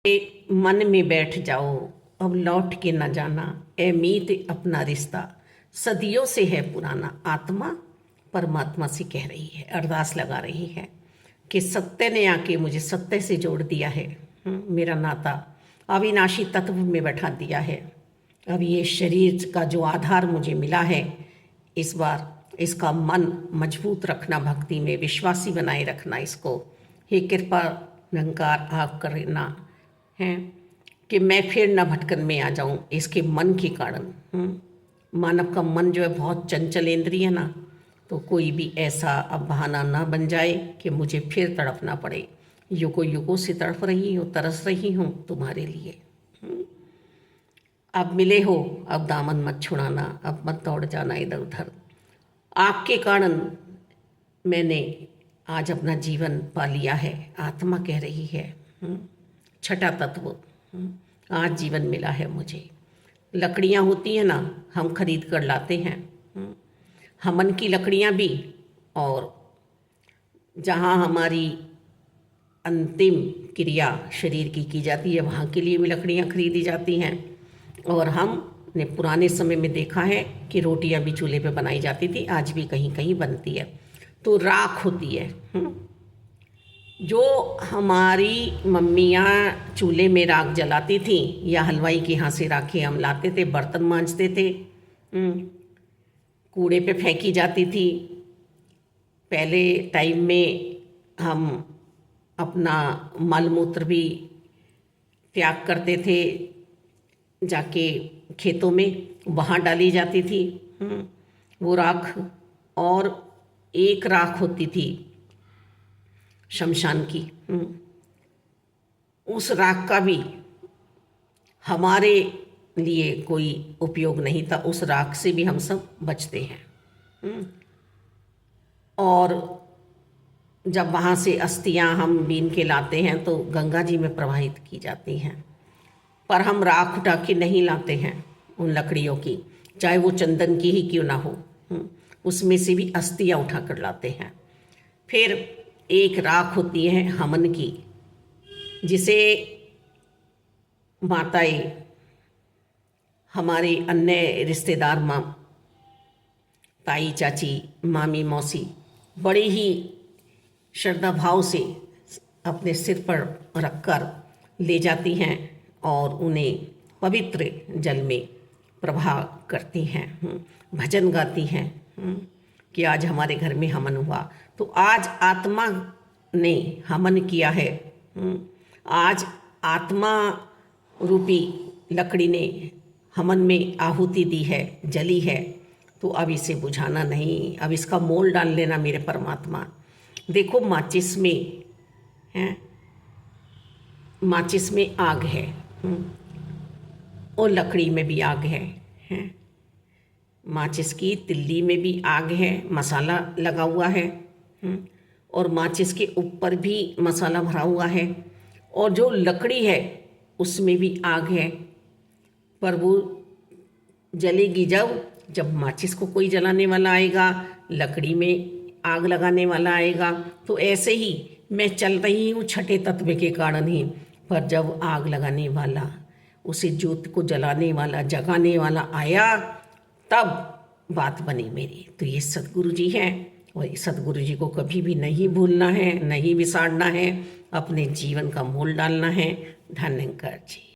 मन में बैठ जाओ, अब लौट के न जाना, ए मीत अपना रिश्ता सदियों से है पुराना। आत्मा परमात्मा से कह रही है, अरदास लगा रही है कि सत्य ने आके मुझे सत्य से जोड़ दिया है। मेरा नाता अविनाशी तत्व में बैठा दिया है। अब ये शरीर का जो आधार मुझे मिला है, इस बार इसका मन मजबूत रखना, भक्ति में विश्वासी बनाए रखना इसको। हे कृपा निरंकार आप करना है कि मैं फिर न भटकन में आ जाऊं इसके मन के कारण। मानव का मन जो है बहुत चंचल इंद्रिय है ना, तो कोई भी ऐसा अब बहाना ना बन जाए कि मुझे फिर तड़पना पड़े। युगों युगों से तड़प रही हूँ, तरस रही हूँ तुम्हारे लिए। अब मिले हो, अब दामन मत छुड़ाना, अब मत दौड़ जाना इधर उधर। आपके कारण मैंने आज अपना जीवन पा लिया है, आत्मा कह रही है। छठा तत्व आज जीवन मिला है मुझे। लकड़ियाँ होती हैं ना, हम खरीद कर लाते हैं, हमन की लकड़ियाँ भी, और जहाँ हमारी अंतिम क्रिया शरीर की जाती है वहाँ के लिए भी लकड़ियाँ खरीदी जाती हैं। और हमने पुराने समय में देखा है कि रोटियाँ भी चूल्हे पे बनाई जाती थी, आज भी कहीं कहीं बनती है। तो राख होती है, जो हमारी मम्मियाँ चूल्हे में राख जलाती थी, या हलवाई के यहाँ से राखें हम लाते थे, बर्तन मांजते थे, कूड़े पे फेंकी जाती थी। पहले टाइम में हम अपना मल मूत्र भी त्याग करते थे, जाके खेतों में वहाँ डाली जाती थी वो राख। और एक राख होती थी शमशान की, उस राख का भी हमारे लिए कोई उपयोग नहीं था, उस राख से भी हम सब बचते हैं। और जब वहाँ से अस्थियाँ हम बीन के लाते हैं तो गंगा जी में प्रवाहित की जाती हैं। पर हम राख उठा के नहीं लाते हैं उन लकड़ियों की, चाहे वो चंदन की ही क्यों ना हो, उसमें से भी अस्थियाँ उठा कर लाते हैं। फिर एक राख होती है हमन की, जिसे माताएं, हमारे अन्य रिश्तेदार, माँ, ताई, चाची, मामी, मौसी बड़े ही श्रद्धा भाव से अपने सिर पर रखकर ले जाती हैं और उन्हें पवित्र जल में प्रवाह करती हैं, भजन गाती हैं कि आज हमारे घर में हवन हुआ। तो आज आत्मा ने हवन किया है, आज आत्मा रूपी लकड़ी ने हवन में आहुति दी है, जली है। तो अब इसे बुझाना नहीं, अब इसका मोल डाल लेना मेरे परमात्मा। देखो माचिस में है, माचिस में आग है, और लकड़ी में भी आग है। माचिस की तिल्ली में भी आग है, मसाला लगा हुआ है, और माचिस के ऊपर भी मसाला भरा हुआ है, और जो लकड़ी है उसमें भी आग है। पर वो जलेगी जब माचिस को कोई जलाने वाला आएगा, लकड़ी में आग लगाने वाला आएगा। तो ऐसे ही मैं चल रही हूँ छठे तत्व के कारण ही, पर जब आग लगाने वाला, उसे ज्योत को जलाने वाला, जगाने वाला आया, तब बात बनी मेरी। तो ये सद्गुरु जी हैं, और इस सद्गुरु जी को कभी भी नहीं भूलना है, नहीं बिसाड़ना है, अपने जीवन का मोल डालना है। धन्यवाद जी।